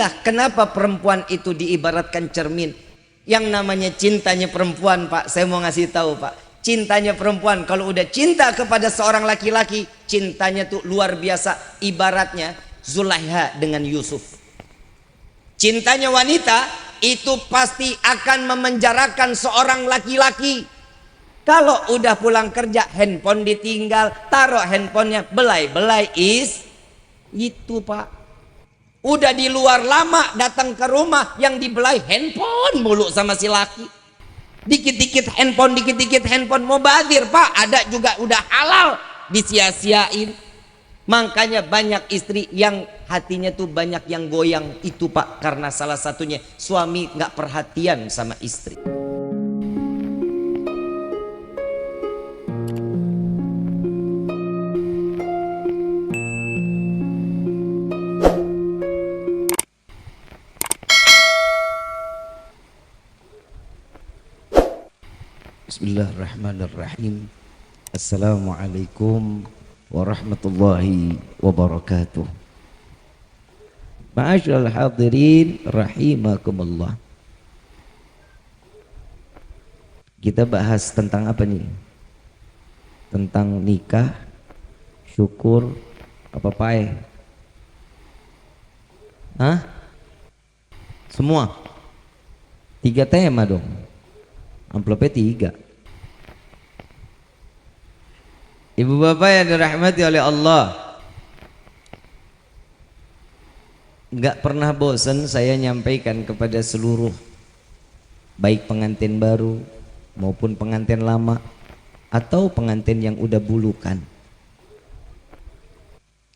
Inilah kenapa perempuan itu diibaratkan cermin. Yang namanya cintanya perempuan, Pak, saya mau ngasih tahu, Pak. Cintanya perempuan kalau udah cinta kepada seorang laki-laki, cintanya tuh luar biasa. Ibaratnya Zulaiha dengan Yusuf. Cintanya wanita itu pasti akan memenjarakan seorang laki-laki. Kalau udah pulang kerja, handphone ditinggal, taruh handphonenya, belai-belai itu, Pak. Udah di luar lama, datang ke rumah, yang dibelai handphone mulu sama si laki. Dikit-dikit handphone, mau badir, Pak. Ada juga udah halal, disia-siain. Makanya banyak istri yang hatinya tuh banyak yang goyang itu, Pak, karena salah satunya suami nggak perhatian sama istri. Bismillahirrahmanirrahim. Assalamualaikum warahmatullahi wabarakatuh. Ma'asyiral hadirin rahimakumullah. Kita bahas tentang apa nih? Tentang nikah, syukur, apa pae? Hah? Semua? 3 tema dong. Amplopnya 3. Ibu bapak yang dirahmati oleh Allah, nggak pernah bosan saya nyampaikan kepada seluruh baik pengantin baru maupun pengantin lama atau pengantin yang udah bulukan.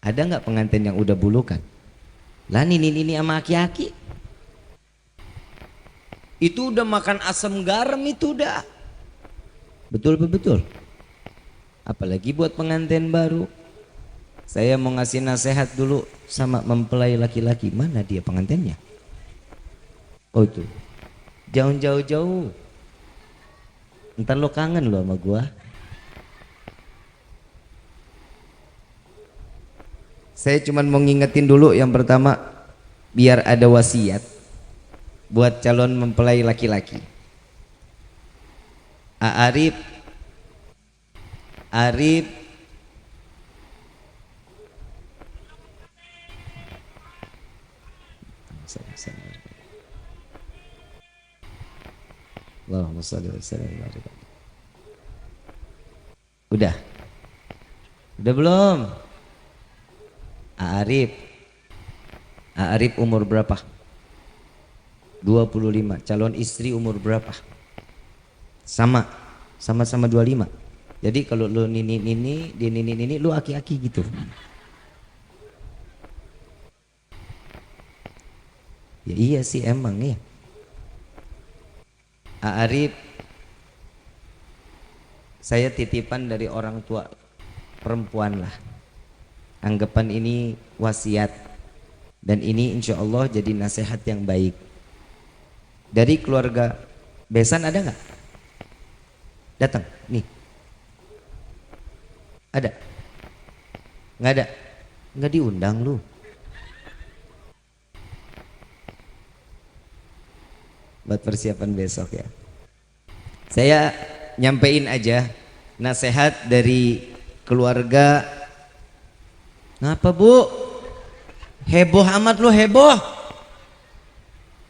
Ada nggak pengantin yang udah bulukan? Lah ini sama aki-aki itu udah makan asam garam, itu udah betul. Apalagi buat pengantin baru. Saya mau ngasih nasihat dulu sama mempelai laki-laki. Mana dia pengantinnya? Oh itu, jauh. Ntar lo kangen lo sama gua. Saya cuman mau ngingetin dulu yang pertama, biar ada wasiat buat calon mempelai laki-laki. Arif Allahumma shalli wa sallim. Udah belum? Arif umur berapa? 25. Calon istri umur berapa? Sama-sama 25. Jadi kalau lu nini lu aki-aki gitu. Ya iya sih emang ya. Arif, saya titipan dari orang tua perempuan lah. Anggapan ini wasiat dan ini insya Allah jadi nasihat yang baik. Dari keluarga besan ada nggak? Datang nih. Ada? Nggak ada? Nggak diundang lu. Buat persiapan besok ya. Saya nyampein aja nasihat dari keluarga. Ngapa bu? Heboh amat lu, heboh.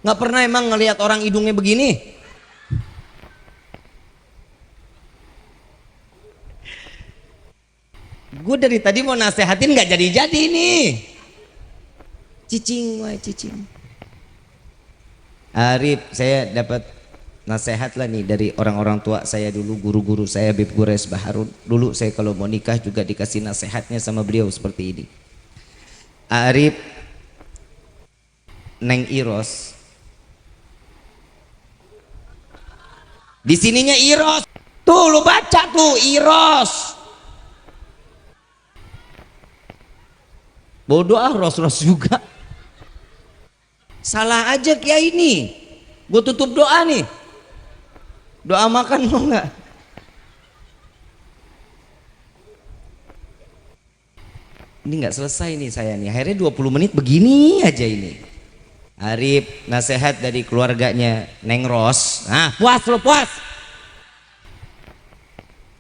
Nggak pernah emang ngelihat orang hidungnya begini? Gue dari tadi mau nasehatin nggak jadi-jadi nih. Cicing. Arif, saya dapat nasihat lah nih dari orang-orang tua saya dulu, guru-guru saya, Habib Gures Baharun. Dulu saya kalau mau nikah juga dikasih nasihatnya sama beliau seperti ini. Arif, Neng Iros, di sininya Iros. Tuh lu baca tuh Iros. Bodoh Ros juga. Salah aja kiai ini. Gue tutup doa nih. Doa makan mau nggak? Ini nggak selesai nih saya nih. Akhirnya 20 menit begini aja ini. Arif nasihat dari keluarganya Neng Ros. Nah, puas lo, puas.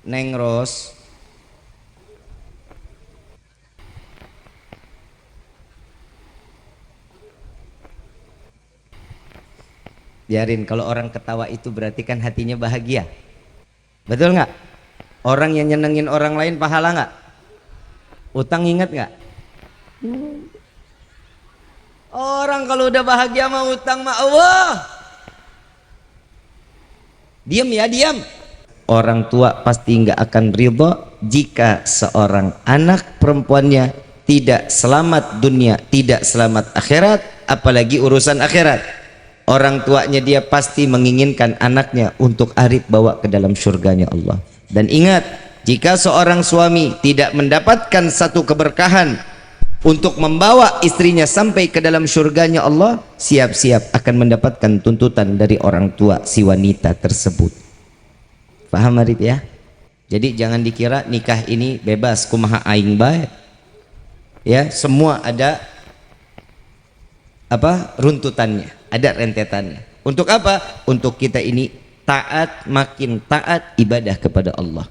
Neng Ros biarin, kalau orang ketawa itu berarti kan hatinya bahagia. Betul nggak? Orang yang nyenengin orang lain pahala nggak? Utang ingat nggak? Orang kalau udah bahagia mah utang mah Allah. Diam ya, diam. Orang tua pasti nggak akan ridho jika seorang anak perempuannya tidak selamat dunia, tidak selamat akhirat, apalagi urusan akhirat. Orang tuanya dia pasti menginginkan anaknya untuk Arif bawa ke dalam surganya Allah. Dan ingat, jika seorang suami tidak mendapatkan satu keberkahan untuk membawa istrinya sampai ke dalam surganya Allah, siap-siap akan mendapatkan tuntutan dari orang tua si wanita tersebut. Paham Arif ya? Jadi jangan dikira nikah ini bebas kumaha aing bae. Ya, semua ada apa? Runtutannya, ada rentetannya. Untuk apa? Untuk kita ini taat, makin taat ibadah kepada Allah.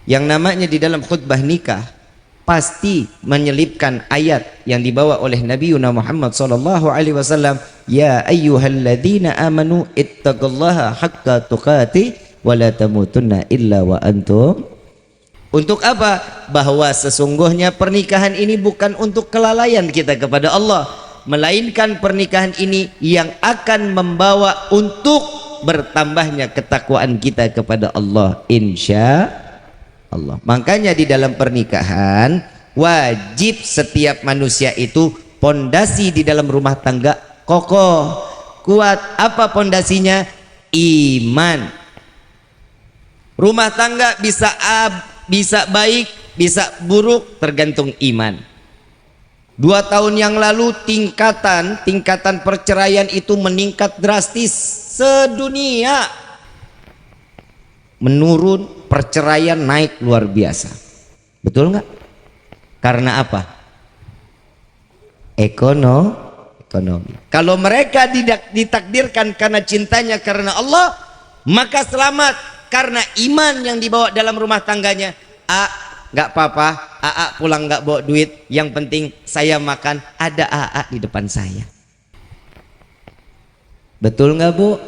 Yang namanya di dalam khutbah nikah pasti menyelipkan ayat yang dibawa oleh Nabi Muhammad sallallahu alaihi wasallam, ya ayyuhalladzina amanu ittaqullaha haqqa tuqatih wa la tamutunna illa wa antum. Untuk apa? Bahwa sesungguhnya pernikahan ini bukan untuk kelalaian kita kepada Allah, melainkan pernikahan ini yang akan membawa untuk bertambahnya ketakwaan kita kepada Allah, insya Allah. Makanya di dalam pernikahan wajib setiap manusia itu pondasi di dalam rumah tangga kokoh, kuat. Apa pondasinya? Iman. Rumah tangga bisa baik, bisa buruk, tergantung iman. 2 tahun yang lalu tingkatan perceraian itu meningkat drastis sedunia. Menurun, perceraian naik luar biasa. Betul nggak? Karena apa? Ekonomi. Kalau mereka tidak ditakdirkan karena cintanya karena Allah, maka selamat karena iman yang dibawa dalam rumah tangganya. Nggak apa-apa, pulang nggak bawa duit, yang penting saya makan, ada di depan saya. Betul nggak Bu?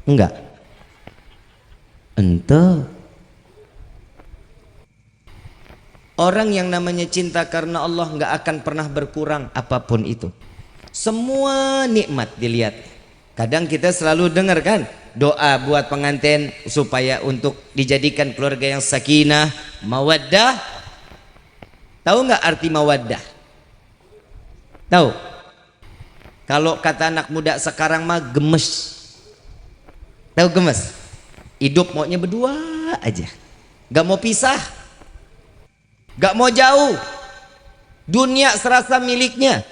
Enggak. Ente orang yang namanya cinta karena Allah nggak akan pernah berkurang apapun itu. Semua nikmat dilihat. Kadang kita selalu dengar kan doa buat pengantin supaya untuk dijadikan keluarga yang sakinah, mawaddah. Tahu nggak arti mawaddah? Tahu? Kalau kata anak muda sekarang mah gemes. Tahu gemes? Hidup maunya berdua aja, gak mau pisah, gak mau jauh. Dunia serasa miliknya,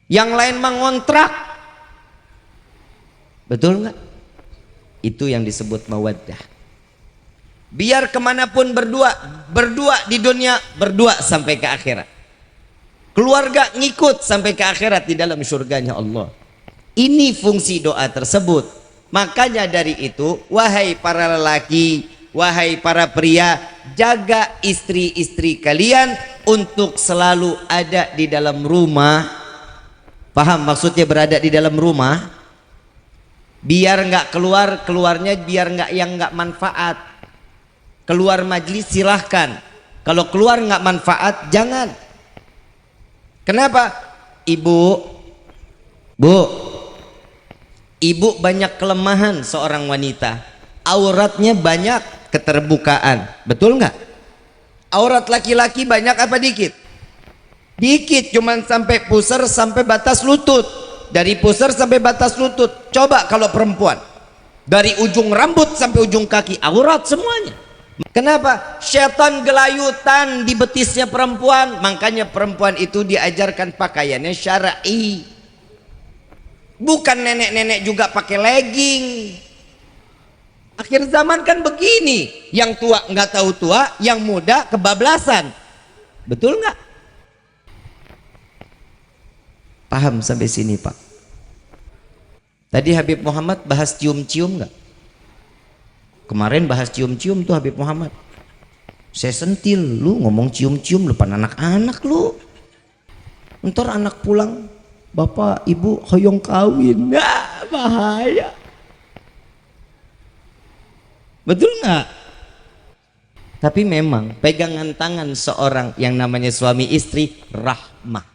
yang lain mengontrak. Betul nggak? Itu yang disebut mawaddah. Biar kemanapun berdua di dunia, berdua sampai ke akhirat. Keluarga ngikut sampai ke akhirat di dalam surganya Allah. Ini fungsi doa tersebut. Makanya dari itu, wahai para lelaki, wahai para pria, jaga istri-istri kalian untuk selalu ada di dalam rumah. Paham maksudnya berada di dalam rumah? Biar nggak keluarnya biar nggak manfaat. Keluar majlis silahkan, kalau keluar nggak manfaat jangan. Kenapa? Ibu banyak kelemahan seorang wanita, auratnya banyak keterbukaan, betul nggak? Aurat laki-laki banyak apa dikit? Dikit, cuman sampai pusar, sampai batas lutut. Dari pusar sampai batas lutut. Coba kalau perempuan, dari ujung rambut sampai ujung kaki, aurat semuanya. Kenapa? Syaitan gelayutan di betisnya perempuan. Makanya perempuan itu diajarkan pakaiannya syar'i. Bukan nenek-nenek juga pakai legging. Akhir zaman kan begini, yang tua nggak tahu tua, yang muda kebablasan. Betul nggak? Paham sampai sini Pak? Tadi Habib Muhammad bahas cium-cium nggak? Kemarin bahas cium-cium tuh Habib Muhammad. Saya sentil, lu ngomong cium-cium depan anak-anak lu. Ntar anak pulang, bapak ibu hoyong kawin, nah, bahaya. Betul nggak? Tapi memang pegangan tangan seorang yang namanya suami istri rahmah.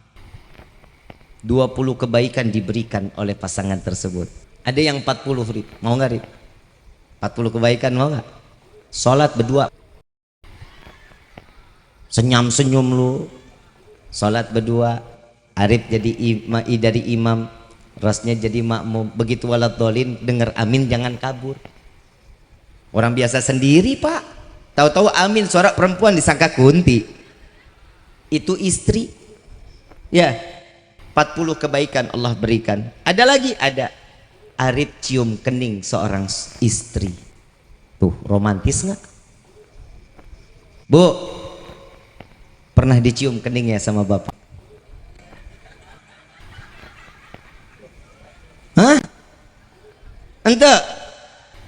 20 kebaikan diberikan oleh pasangan tersebut. Ada yang 40 Rib. Mau nggak Rib? 40 kebaikan mau nggak? Sholat berdua. Senyum-senyum lu. Sholat berdua. Arif jadi dari imam. Rasnya jadi makmum. Begitu walat dolin dengar amin jangan kabur. Orang biasa sendiri Pak. Tahu-tahu amin suara perempuan disangka kunti. Itu istri. Ya. 40 kebaikan Allah berikan. Ada lagi? Ada. Arif cium kening seorang istri. Tuh romantis nggak? Bu, pernah dicium keningnya sama bapak? Hah? Ente?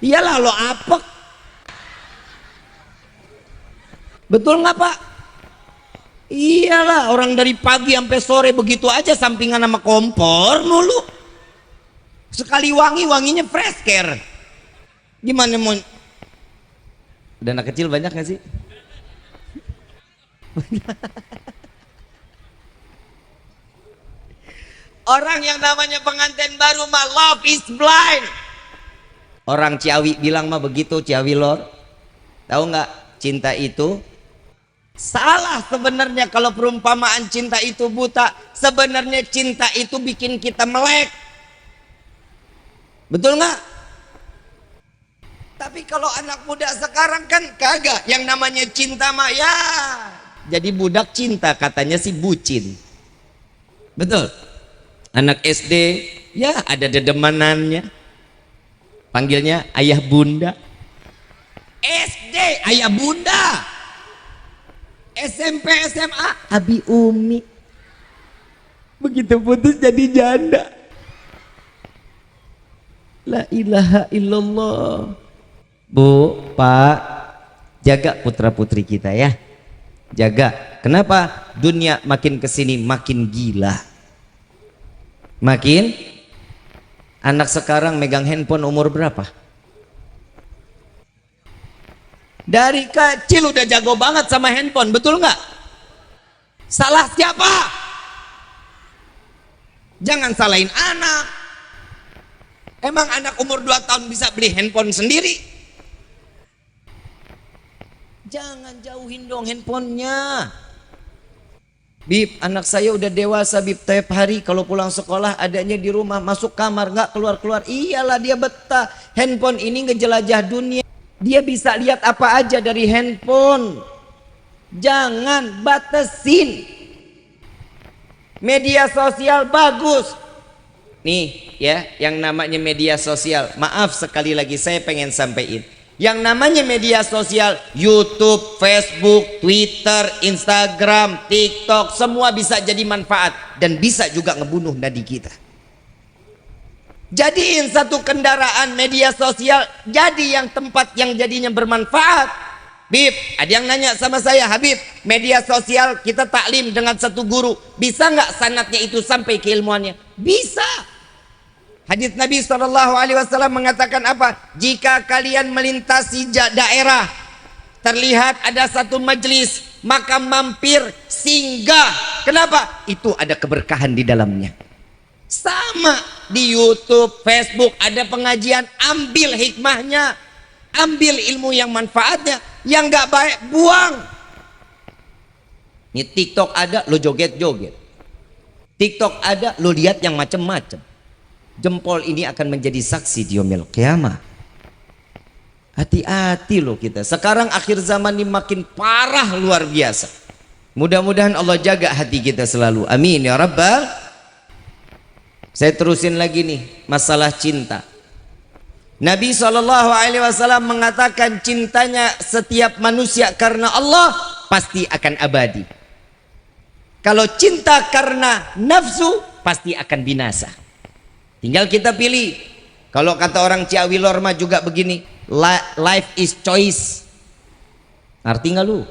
Iyalah lo apek. Betul nggak Pak? Iyalah, orang dari pagi sampai sore begitu aja sampingan sama kompor mulu. Sekali wangi, wanginya fresh care. Gimana mau? Udah anak kecil banyak gak sih? Orang yang namanya pengantin baru mah love is blind. Orang Ciawi bilang mah begitu, Ciawi lor. Tahu nggak? Cinta itu salah sebenarnya. Kalau perumpamaan cinta itu buta, sebenarnya cinta itu bikin kita melek. Betul nggak? Tapi kalau anak muda sekarang kan kagak. Yang namanya cinta mah ya jadi budak cinta, katanya sih bucin. Betul. Anak SD ya ada dedemanannya, panggilnya ayah bunda. SD ayah bunda, SMP SMA abi umi. Begitu putus jadi janda. La ilaha illallah. Bu, Pak, jaga putra putri kita ya. Jaga. Kenapa? Dunia makin kesini makin gila. Makin. Anak sekarang megang handphone umur berapa? Dari kecil udah jago banget sama handphone, betul nggak? Salah siapa? Jangan salahin anak. Emang anak umur 2 tahun bisa beli handphone sendiri? Jangan jauhin dong handphonenya. Bib, anak saya udah dewasa Bib, tiap hari kalau pulang sekolah adanya di rumah, masuk kamar nggak keluar-keluar. Iyalah dia betah. Handphone ini ngejelajah dunia. Dia bisa lihat apa aja dari handphone. Jangan batasin. Media sosial bagus. Nih ya, yang namanya media sosial. Maaf sekali lagi saya pengen sampaikan. Yang namanya media sosial, YouTube, Facebook, Twitter, Instagram, TikTok, semua bisa jadi manfaat dan bisa juga ngebunuh nadi kita. Jadiin satu kendaraan media sosial jadi yang tempat yang jadinya bermanfaat. Bib, ada yang nanya sama saya, Habib, media sosial kita taklim dengan satu guru, bisa nggak sanatnya itu sampai keilmuannya? Bisa. Hadits Nabi SAW mengatakan apa? Jika kalian melintasi daerah, terlihat ada satu majelis, maka mampir, singgah. Kenapa? Itu ada keberkahan di dalamnya. Sama di YouTube, Facebook ada pengajian, ambil hikmahnya, ambil ilmu yang manfaatnya. Yang nggak baik buang. Ini TikTok ada, lo joget-joget. TikTok ada, lo lihat yang macem-macem. Jempol ini akan menjadi saksi di yaumil qiyamah. Hati-hati loh kita. Sekarang akhir zaman ini makin parah luar biasa. Mudah-mudahan Allah jaga hati kita selalu. Amin ya rabbal. Saya terusin lagi nih masalah cinta. Nabi SAW mengatakan cintanya setiap manusia karena Allah pasti akan abadi. Kalau cinta karena nafsu pasti akan binasa. Tinggal kita pilih. Kalau kata orang Ciawi Lorma juga begini, life is choice. Arti nggak lu?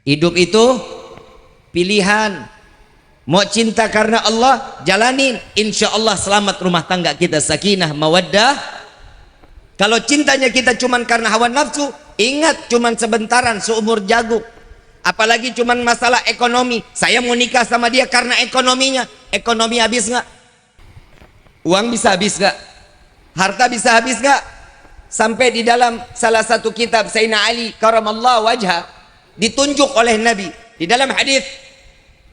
Hidup itu pilihan. Mau cinta karena Allah, jalanin. Insya Allah selamat rumah tangga kita, sakinah, mawaddah. Kalau cintanya kita cuman karena hawa nafsu, ingat cuman sebentaran, seumur jagung. Apalagi cuman masalah ekonomi. Saya mau nikah sama dia karena ekonominya. Ekonomi habis nggak? Uang bisa habis nggak? Harta bisa habis nggak? Sampai di dalam salah satu kitab Sayyidina Ali karamallahu wajha, ditunjuk oleh Nabi di dalam hadis,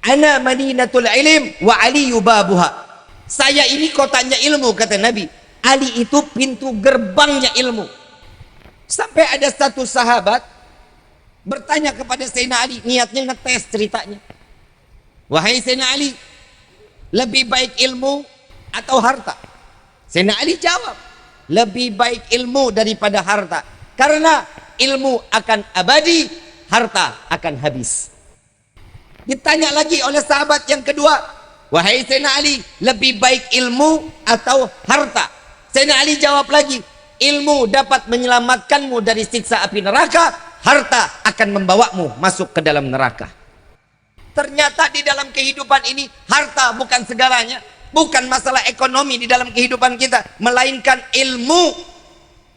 ana madinatul ilm wa ali babuha. Saya ini kotanya ilmu, kata Nabi. Ali itu pintu gerbangnya ilmu. Sampai ada satu sahabat bertanya kepada Sayyidina Ali, niatnya ngetes ceritanya. Wahai Sayyidina Ali, lebih baik ilmu atau harta? Sayyidina Ali jawab, lebih baik ilmu daripada harta. Karena ilmu akan abadi, harta akan habis. Ditanya lagi oleh sahabat yang kedua, wahai Sayyidina Ali, lebih baik ilmu atau harta? Sayyidina Ali jawab lagi, ilmu dapat menyelamatkanmu dari siksa api neraka, harta akan membawamu masuk ke dalam neraka. Ternyata di dalam kehidupan ini harta bukan segalanya, bukan masalah ekonomi di dalam kehidupan kita, melainkan ilmu.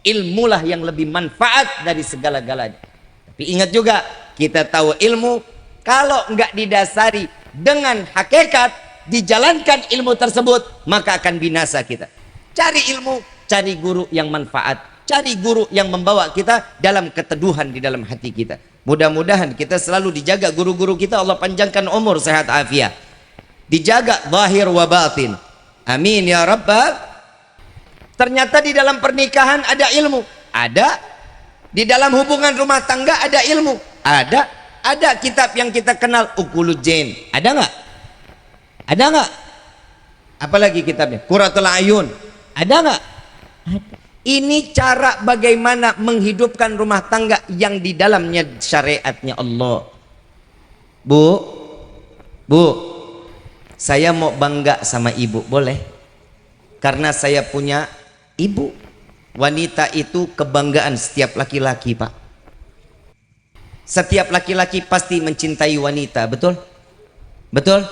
Ilmulah yang lebih manfaat dari segala-galanya. Tapi ingat juga, kita tahu ilmu kalau enggak didasari dengan hakikat, dijalankan ilmu tersebut, maka akan binasa kita. Cari ilmu, cari guru yang manfaat, cari guru yang membawa kita dalam keteduhan di dalam hati kita. Mudah-mudahan kita selalu dijaga guru-guru kita, Allah panjangkan umur, sehat afiat, dijaga zahir wa batin. Amin ya rabbal. Ternyata di dalam pernikahan ada ilmu, ada. Di dalam hubungan rumah tangga ada ilmu, ada. Ada kitab yang kita kenal, Ukulujen, ada nggak? Ada nggak? Apalagi kitabnya, Qurratul Ayun, ada nggak? Ada. Ini cara bagaimana menghidupkan rumah tangga yang di dalamnya syariatnya Allah. Bu, saya mau bangga sama ibu, boleh? Karena saya punya ibu. Wanita itu kebanggaan setiap laki-laki, Pak. Setiap laki-laki pasti mencintai wanita, betul? Betul?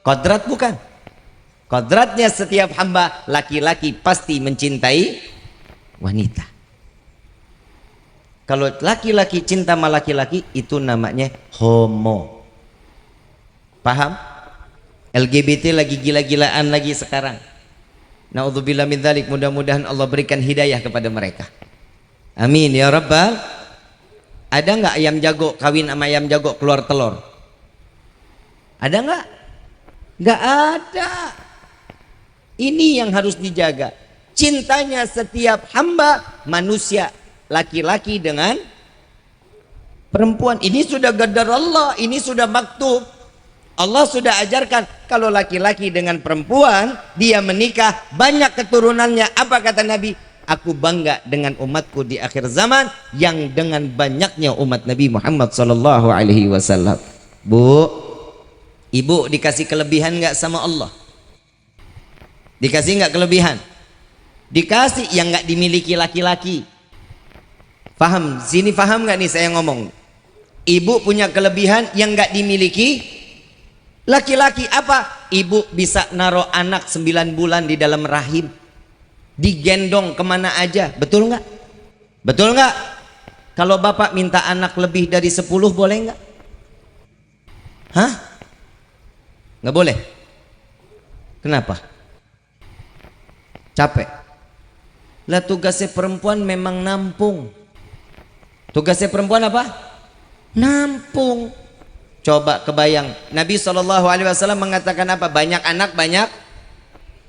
Kodrat bukan? Kodratnya setiap hamba laki-laki pasti mencintai wanita. Kalau laki-laki cinta sama laki-laki, itu namanya homo. Paham? LGBT lagi gila-gilaan lagi sekarang. Na'udzubillah min dzalik, mudah-mudahan Allah berikan hidayah kepada mereka. Amin ya rabbal. Ada nggak ayam jago kawin sama ayam jago keluar telur? Ada nggak? Nggak ada. Ini yang harus dijaga. Cintanya setiap hamba manusia, laki-laki dengan perempuan. Ini sudah qadar Allah, ini sudah maktub. Allah sudah ajarkan kalau laki-laki dengan perempuan dia menikah, banyak keturunannya. Apa kata Nabi? Aku bangga dengan umatku di akhir zaman yang dengan banyaknya umat Nabi Muhammad sallallahu alaihi wasallam. Bu, ibu dikasih kelebihan nggak sama Allah? Dikasih nggak kelebihan? Dikasih yang nggak dimiliki laki-laki. Paham? Sini paham nggak nih saya ngomong? Ibu punya kelebihan yang nggak dimiliki laki-laki. Apa? Ibu bisa naruh anak 9 bulan di dalam rahim, digendong kemana aja, betul nggak? Betul nggak? Kalau bapak minta anak lebih dari 10 boleh nggak? Hah? Nggak boleh. Kenapa? Capek. Lah tugasnya perempuan memang nampung. Tugasnya perempuan apa? Nampung. Coba kebayang, Nabi SAW mengatakan apa? Banyak anak banyak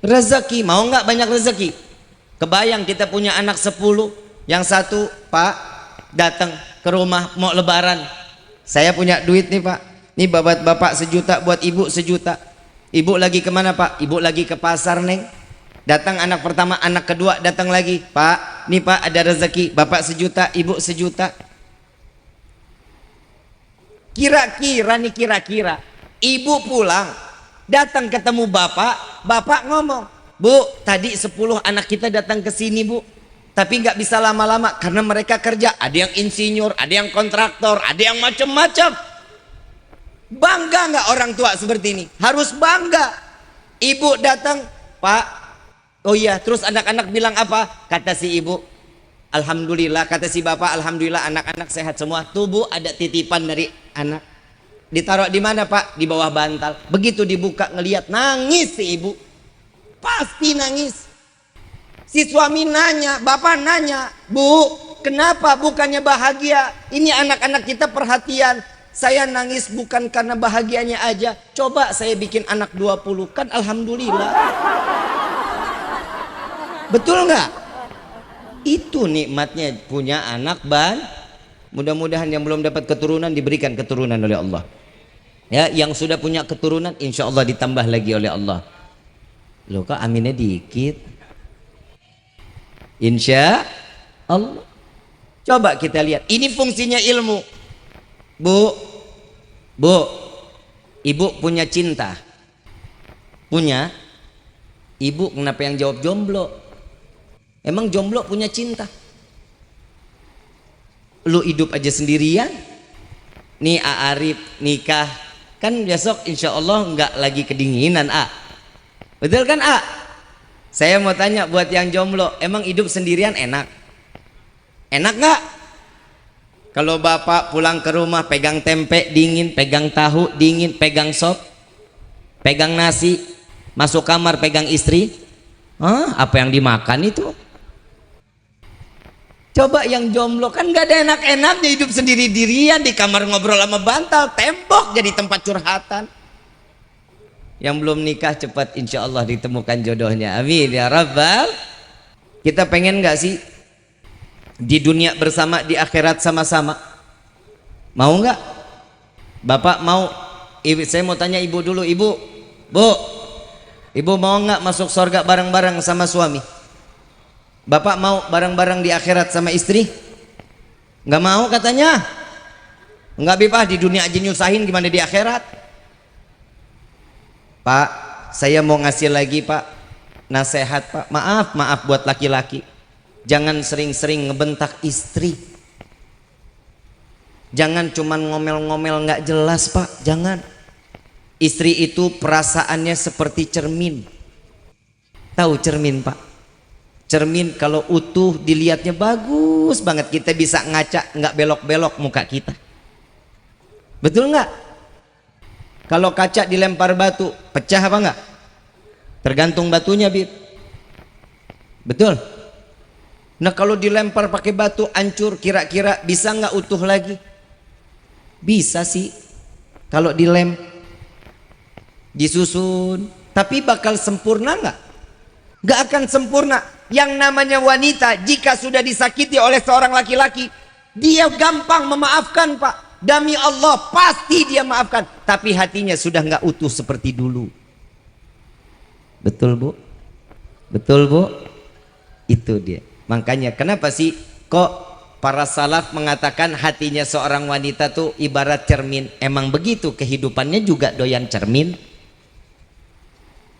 rezeki. Mau nggak banyak rezeki? Kebayang kita punya anak 10, yang satu, Pak, datang ke rumah mau lebaran. Saya punya duit nih, Pak. Nih bapak 1 juta, buat ibu 1 juta. Ibu lagi kemana, Pak? Ibu lagi ke pasar, Neng. Datang anak pertama, anak kedua datang lagi. Pak, nih Pak ada rezeki. Bapak 1 juta, ibu 1 juta. Kira-kira nih, kira-kira ibu pulang Datang ketemu bapak, bapak ngomong, Bu, tadi 10 anak kita datang ke sini, Bu. Tapi nggak bisa lama-lama karena mereka kerja. Ada yang insinyur, ada yang kontraktor, ada yang macam-macam. Bangga nggak orang tua seperti ini? Harus bangga. Ibu datang, Pak. Oh iya, terus anak-anak bilang apa? Kata si ibu, Alhamdulillah. Kata si bapak, Alhamdulillah anak-anak sehat semua. Tuh Bu, ada titipan dari anak. Ditaruh di mana Pak? Di bawah bantal. Begitu dibuka ngelihat, nangis si ibu. Pasti nangis. Si suami nanya, bapak nanya, Bu, kenapa bukannya bahagia? Ini anak-anak kita perhatian. Saya nangis bukan karena bahagianya aja. Coba saya bikin anak 20, kan alhamdulillah. Betul nggak? Itu nikmatnya punya anak Mudah-mudahan yang belum dapat keturunan diberikan keturunan oleh Allah. Ya, yang sudah punya keturunan insya Allah ditambah lagi oleh Allah. Loh kok aminnya dikit? Insya Allah. Coba kita lihat. Ini fungsinya ilmu. Bu, ibu punya cinta. Punya. Ibu kenapa yang jawab jomblo? Emang jomblo punya cinta? Lu hidup aja sendirian. Nih Arif nikah. Kan besok insya Allah nggak lagi kedinginan Betul kan Saya mau tanya buat yang jomblo, emang hidup sendirian enak? Enak nggak? Kalau bapak pulang ke rumah pegang tempe dingin, pegang tahu dingin, pegang sop, pegang nasi, masuk kamar pegang istri, apa yang dimakan itu? Coba yang jomblo kan nggak ada enak-enaknya, hidup sendiri-dirian di kamar ngobrol sama bantal, tembok jadi tempat curhatan. Yang belum nikah cepat insya Allah ditemukan jodohnya, amin ya rabbal. Kita pengen nggak sih di dunia bersama, di akhirat sama-sama? Mau nggak? Bapak mau? Saya mau tanya ibu dulu, ibu, Bu, ibu mau nggak masuk surga bareng-bareng sama suami? Bapak mau bareng-bareng di akhirat sama istri? Nggak mau katanya. Nggak bipah, di dunia aja nyusahin, gimana di akhirat? Pak, saya mau ngasih lagi Pak nasihat Pak. Maaf buat laki-laki. Jangan sering-sering ngebentak istri. Jangan cuman ngomel-ngomel nggak jelas Pak. Jangan. Istri itu perasaannya seperti cermin. Tahu cermin Pak? Cermin kalau utuh dilihatnya bagus banget. Kita bisa ngaca nggak belok-belok muka kita. Betul nggak? Kalau kaca dilempar batu, pecah apa enggak? Tergantung batunya, Bib. Betul? Nah kalau dilempar pakai batu hancur, kira-kira bisa nggak utuh lagi? Bisa sih. Kalau dilem, disusun. Tapi bakal sempurna nggak? Nggak akan sempurna. Yang namanya wanita, jika sudah disakiti oleh seorang laki-laki, dia gampang memaafkan Pak. Demi Allah pasti dia maafkan, tapi hatinya sudah nggak utuh seperti dulu. Betul Bu? Betul Bu? Itu dia. Makanya kenapa sih kok para salaf mengatakan hatinya seorang wanita tuh ibarat cermin? Emang begitu, kehidupannya juga doyan cermin.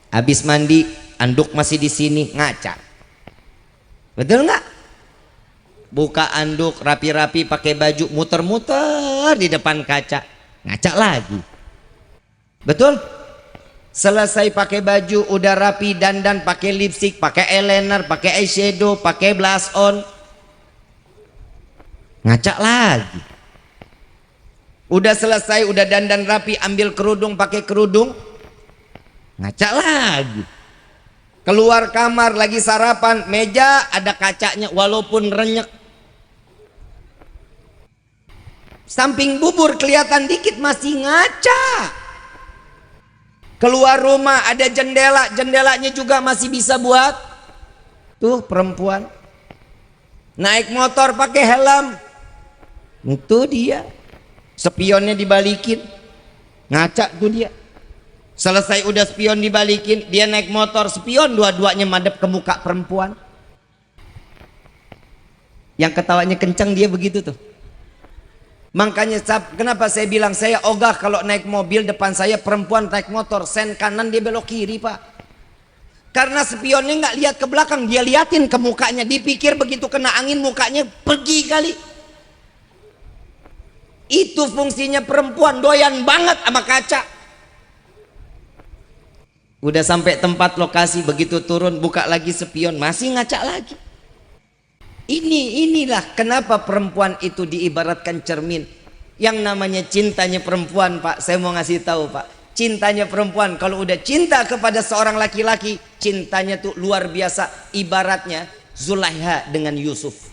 Habis mandi, anduk masih di sini, ngaca. Betul nggak? Buka anduk rapi-rapi pakai baju, muter-muter di depan kaca, ngaca lagi. Betul? Selesai pakai baju udah rapi, dandan, pakai lipstick, pakai eyeliner, pakai eyeshadow, pakai blush on, ngaca lagi. Udah selesai, udah dandan rapi, ambil kerudung, pakai kerudung, ngaca lagi. Keluar kamar lagi sarapan, meja ada kacanya walaupun renyek. Samping bubur kelihatan dikit masih ngaca. Keluar rumah ada jendela, jendelanya juga masih bisa buat. Tuh perempuan naik motor pakai helm, itu dia. Spionnya dibalikin, ngaca tuh dia. Selesai udah spion dibalikin, dia naik motor, spion dua-duanya madep ke muka perempuan. Yang ketawanya kencang dia begitu tuh. Makanya kenapa saya bilang saya ogah kalau naik mobil depan saya perempuan naik motor, sen kanan dia belok kiri pak. Karena spionnya nggak lihat ke belakang, dia liatin ke mukanya, dipikir begitu kena angin mukanya pergi kali. Itu fungsinya perempuan, doyan banget sama kaca. Udah sampai tempat lokasi, begitu turun buka lagi spion, masih ngaca lagi. Inilah kenapa perempuan itu diibaratkan cermin. Yang namanya cintanya perempuan pak, saya mau ngasih tahu pak, cintanya perempuan kalau udah cinta kepada seorang laki-laki, cintanya tuh luar biasa. Ibaratnya Zulaiha dengan Yusuf.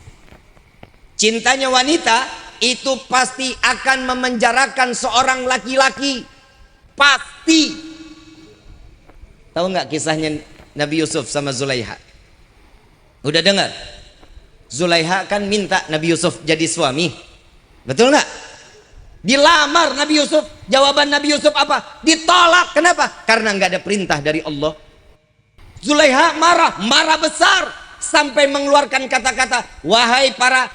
Cintanya wanita itu pasti akan memenjarakan seorang laki-laki, pasti. Tahu nggak kisahnya Nabi Yusuf sama Zulaiha? Udah dengar? Zulaiha kan minta Nabi Yusuf jadi suami, betul nggak? Dilamar Nabi Yusuf, jawaban Nabi Yusuf apa? Ditolak. Kenapa? Karena nggak ada perintah dari Allah. Zulaiha marah besar sampai mengeluarkan kata-kata, wahai para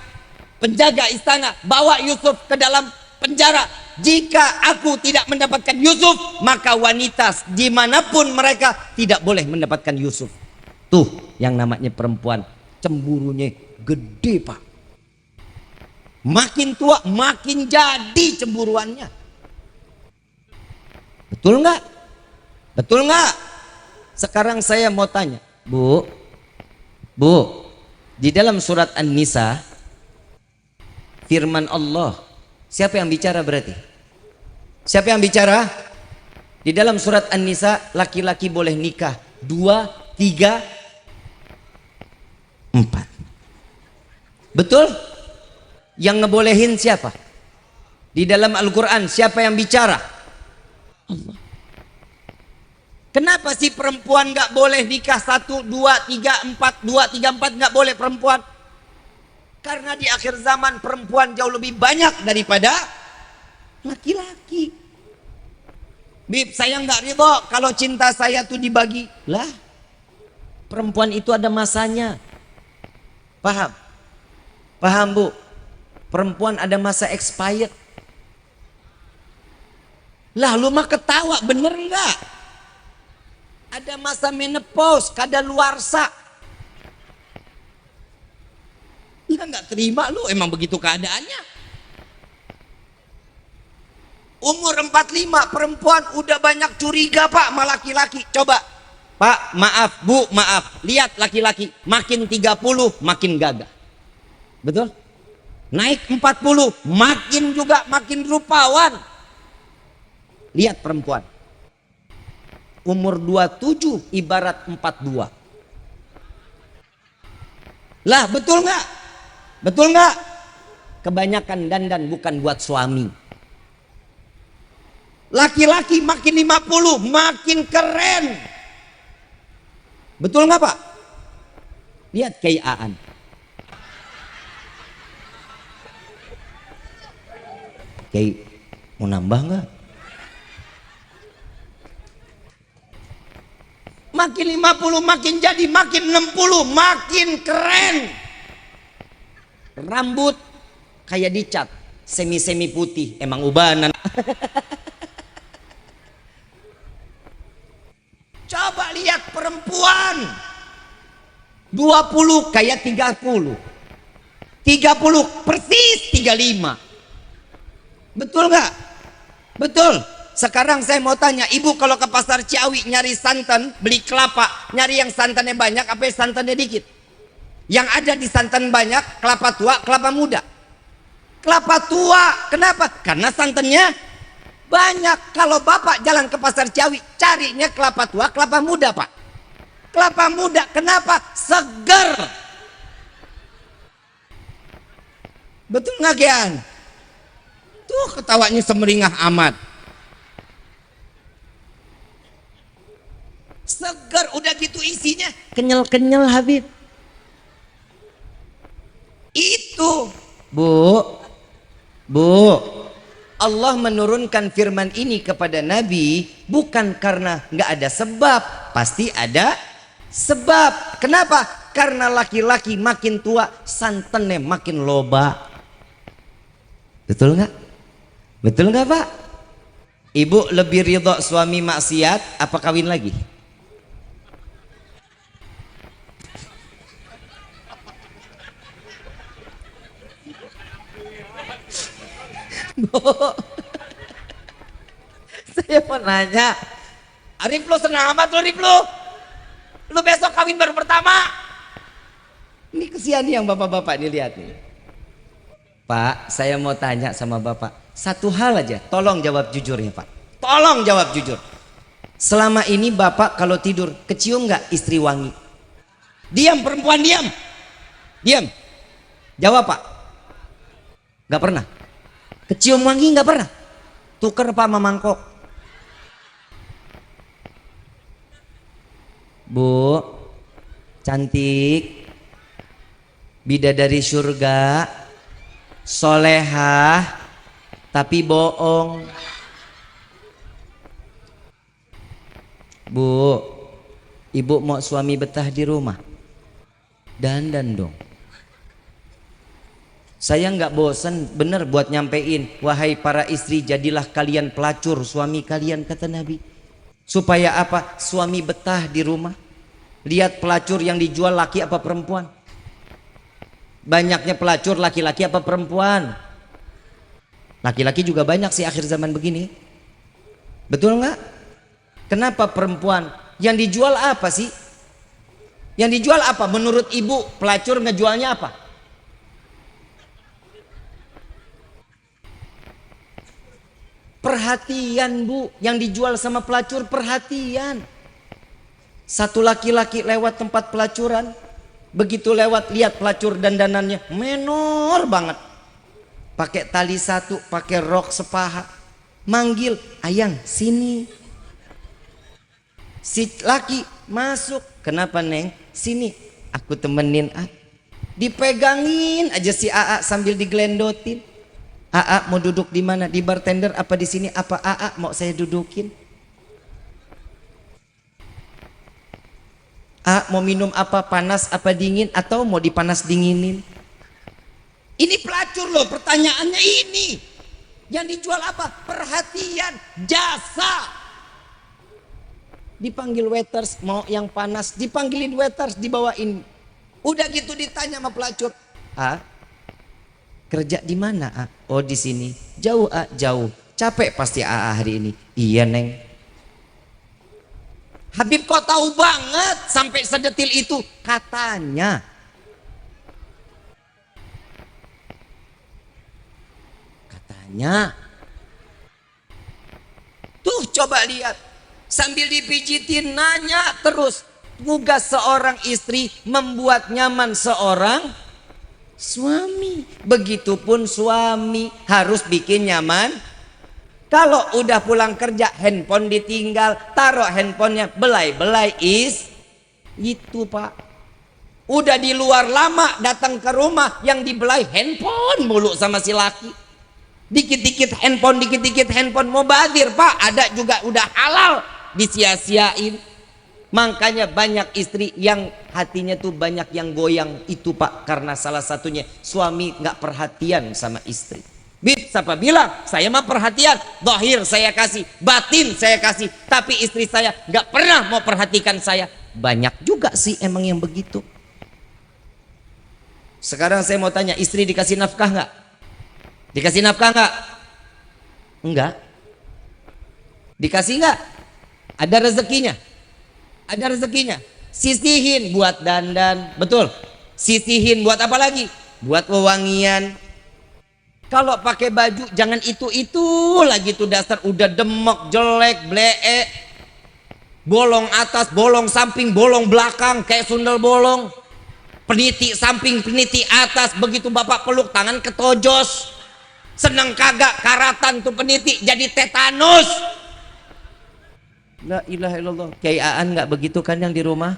penjaga istana, bawa Yusuf ke dalam penjara. Jika aku tidak mendapatkan Yusuf, maka wanita dimanapun mereka tidak boleh mendapatkan Yusuf. Tuh yang namanya perempuan, cemburunya gede pak. Makin tua makin jadi cemburuannya. Betul nggak? Betul nggak? Sekarang saya mau tanya, Bu, di dalam surat An-Nisa firman Allah, siapa yang bicara berarti? Siapa yang bicara? Di dalam surat An-Nisa laki-laki boleh nikah 2, 3, 4. Betul? Yang ngebolehin siapa? Di dalam Al-Quran siapa yang bicara? Allah. Kenapa sih perempuan gak boleh nikah 1, 2, 3, 4, 2, 3, 4 gak boleh perempuan? Karena di akhir zaman perempuan jauh lebih banyak daripada laki-laki. Bib, saya gak ridho kalau cinta saya tuh dibagi. Lah, perempuan itu ada masanya. Paham? Paham bu? Perempuan ada masa expired. Lah lu mah ketawa, bener nggak? Ada masa menopause, kadaluarsa. Lah nggak terima lu, emang begitu keadaannya. Umur 45 perempuan udah banyak curiga pak sama laki-laki. Coba pak, maaf bu, maaf. Lihat laki-laki makin 30 makin gagah. Betul? Naik 40 makin rupawan. Lihat perempuan umur 27 ibarat 42. Lah betul nggak? Betul nggak? Kebanyakan dandan bukan buat suami. Laki-laki makin 50 makin keren. Betul nggak pak? Lihat kayak Aan. Kayak mau nambah nggak? Makin 50 makin jadi, makin 60 makin keren. Rambut kayak dicat semi-semi putih, emang ubanan. Coba lihat perempuan 20 kayak 30 persis 35. Betul nggak? Betul. Sekarang saya mau tanya, ibu kalau ke pasar Ciawi nyari santan, beli kelapa, nyari yang santannya banyak apa yang santannya dikit? Yang ada di santan banyak, kelapa tua, kelapa muda. Kelapa tua, kenapa? Karena santannya banyak. Kalau bapak jalan ke pasar Ciawi, carinya kelapa tua, kelapa muda pak. Kelapa muda, kenapa? Seger. Betul nggak Gian? Tuh ketawanya semeringah amat. Segar udah gitu isinya kenyal-kenyal Habib. Itu Bu, Allah menurunkan firman ini kepada Nabi bukan karena nggak ada sebab, pasti ada sebab. Kenapa? Karena laki-laki makin tua santannya makin loba. Betul nggak? Betul nggak Pak? Ibu lebih ridho suami maksiat apa kawin lagi? Bu, saya mau nanya, Arif lu senang amat lu Arif lu besok kawin baru pertama. Ini kesian nih yang bapak-bapak nih, lihat nih. Pak, saya mau tanya sama bapak satu hal aja, tolong jawab jujur ya Pak. Tolong jawab jujur. Selama ini bapak kalau tidur kecium nggak istri wangi? Diam perempuan, diam. Diam. Jawab Pak. Nggak pernah. Kecium wangi nggak pernah. Tuker Pak sama mangkok. Bu, cantik, bidadari surga, solehah, tapi bohong. Bu, ibu mau suami betah di rumah? Dandan dong. Saya nggak bosan bener buat nyampein, wahai para istri, jadilah kalian pelacur suami kalian, kata Nabi. Supaya apa? Suami betah di rumah. Lihat pelacur yang dijual laki apa perempuan? Banyaknya pelacur laki-laki apa perempuan? Laki-laki juga banyak sih akhir zaman begini. Betul nggak? Kenapa perempuan? Yang dijual apa sih? Yang dijual apa? Menurut ibu pelacur ngejualnya apa? Perhatian Bu, yang dijual sama pelacur perhatian. Satu laki-laki lewat tempat pelacuran, begitu lewat lihat pelacur dandanannya menor banget, pakai tali satu, pakai rok sepaha, manggil, ayang sini. Si laki masuk, kenapa Neng? Sini, aku temenin. Dipegangin aja si AA sambil digelendotin. AA mau duduk di mana? Di bartender apa di sini? Apa AA mau saya dudukin? AA mau minum apa? Panas apa dingin? Atau mau dipanas dinginin? Ini pelacur loh, pertanyaannya ini. Yang dijual apa? Perhatian, jasa. Dipanggil waiters, mau yang panas, dipanggilin waiters, dibawain. Udah gitu ditanya sama pelacur, kerja di mana? Oh di sini. Jauh jauh. Capek pasti hari ini. Iya Neng. Habib kok tahu banget sampai sedetil itu? Katanya. Tuh coba lihat, sambil dipijitin nanya terus. Tugas seorang istri membuat nyaman seorang suami. Begitupun suami harus bikin nyaman. Kalau udah pulang kerja handphone ditinggal, taruh handphonenya, belai-belai itu Pak. Udah di luar lama, datang ke rumah yang dibelai handphone mulu sama si laki. Dikit-dikit handphone, mau badir Pak. Ada juga udah halal, disia-siain. Makanya banyak istri yang hatinya tuh banyak yang goyang itu Pak, karena salah satunya suami nggak perhatian sama istri. Bib, siapa bilang saya mah perhatian? Zahir saya kasih, batin saya kasih, tapi istri saya nggak pernah mau perhatikan saya. Banyak juga sih emang yang begitu. Sekarang saya mau tanya, istri dikasih nafkah nggak? Dikasih nafkah nggak? Enggak. Dikasih nggak? Ada rezekinya? Ada rezekinya. Sisihin buat dandan, betul. Sisihin buat apa lagi? Buat wewangian. Kalau pakai baju jangan itu lagi tuh, dasar udah demok, jelek, blee, bolong atas, bolong samping, bolong belakang kayak sundel bolong, peniti samping, peniti atas. Begitu bapak peluk tangan ketojos. Seneng kagak karatan tuh peniti jadi tetanus. La ilaha illallah. Kiai Aan nggak begitu kan yang di rumah?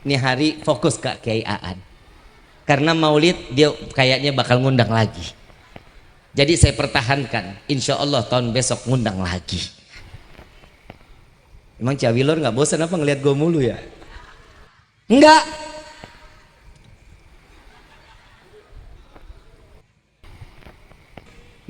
Ini hari fokus ke Kiai Aan. Karena Maulid dia kayaknya bakal ngundang lagi. Jadi saya pertahankan. Insya Allah tahun besok ngundang lagi. Emang Cawilor nggak bosan apa ngelihat gue mulu ya? Enggak.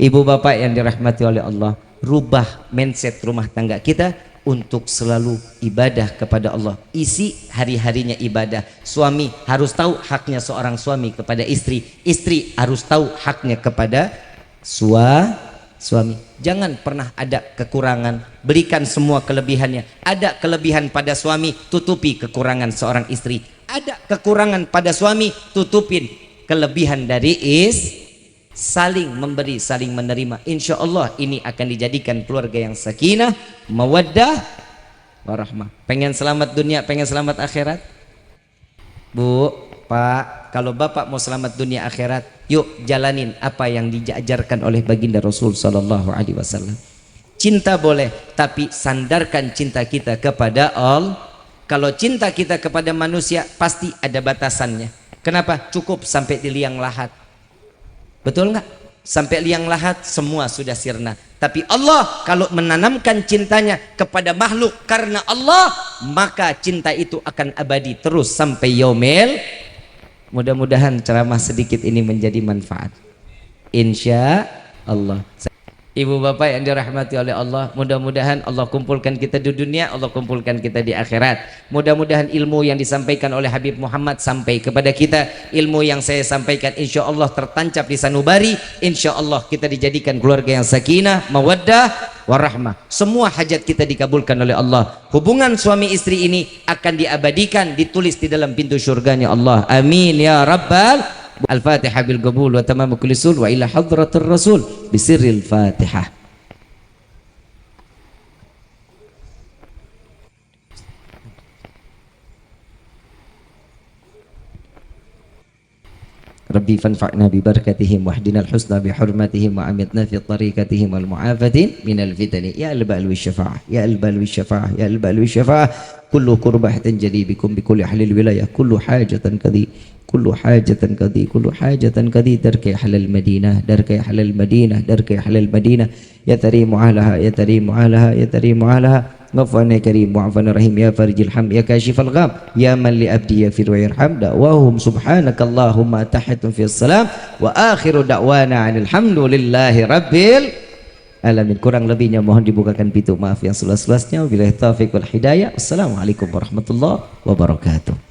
Ibu bapak yang dirahmati oleh Allah, rubah mindset rumah tangga kita untuk selalu ibadah kepada Allah. Isi hari-harinya ibadah. Suami harus tahu haknya seorang suami kepada istri, istri harus tahu haknya kepada suami. Jangan pernah ada kekurangan, berikan semua kelebihannya. Ada kelebihan pada suami, tutupi kekurangan seorang istri. Ada kekurangan pada suami, tutupin kelebihan dari saling memberi, saling menerima. Insya Allah ini akan dijadikan keluarga yang sakinah, mawaddah, warahmah. Pengen selamat dunia, pengen selamat akhirat? Bu, Pak, kalau bapak mau selamat dunia akhirat, yuk jalanin apa yang diajarkan oleh baginda Rasul Sallallahu Alaihi Wasallam. Cinta boleh, tapi sandarkan cinta kita kepada Allah. Kalau cinta kita kepada manusia pasti ada batasannya. Kenapa? Cukup sampai di liang lahat. Betul nggak? Sampai liang lahat semua sudah sirna. Tapi Allah kalau menanamkan cintanya kepada makhluk karena Allah, maka cinta itu akan abadi terus sampai yaumil. Mudah-mudahan ceramah sedikit ini menjadi manfaat, insya Allah. Ibu bapak yang dirahmati oleh Allah, mudah-mudahan Allah kumpulkan kita di dunia, Allah kumpulkan kita di akhirat. Mudah-mudahan ilmu yang disampaikan oleh Habib Muhammad sampai kepada kita. Ilmu yang saya sampaikan insya Allah tertancap di sanubari. Insya Allah kita dijadikan keluarga yang sakinah, mawaddah, warahmah. Semua hajat kita dikabulkan oleh Allah. Hubungan suami istri ini akan diabadikan, ditulis di dalam pintu surganya Allah. Amin ya rabbal. Al-Fatihah bil qabul wa tamamu kulli sul wa ila hadratir rasul bisirril Fatihah. Rabbi fanfa'na bi barakatihim wahdina al-husna bi hurmatihim wa amitna fi tariqatihim wal mu'afatin minal fitani ya al-ba'al wa syafa'ah ya al-ba'al wa syafa'ah ya al-ba'al wa syafa'ah kullu kurbahatin jadi bikum bi kulli ahlil wilayah kullu hajatan kadhi كل حاجة كذي كل حاجة كذي درك أهل المدينة درك أهل المدينة درك أهل المدينة يا تريم علىها يا تريم علىها يا تريم علىها غفرنا كريم وعفنا رحيم يا فرج الحم يا كاشف الغام يا من لأبدي يغفر ويرحم دعواهم سبحانك اللهم تحت في السلام وآخر دعوانا عن الحمد لله رب العالمين. Kurang lebihnya mohon dibukakan pintu maaf yang seluas-luasnya. Wabillahi taufiq wal hidayah. Assalamualaikum warahmatullahi wabarakatuh.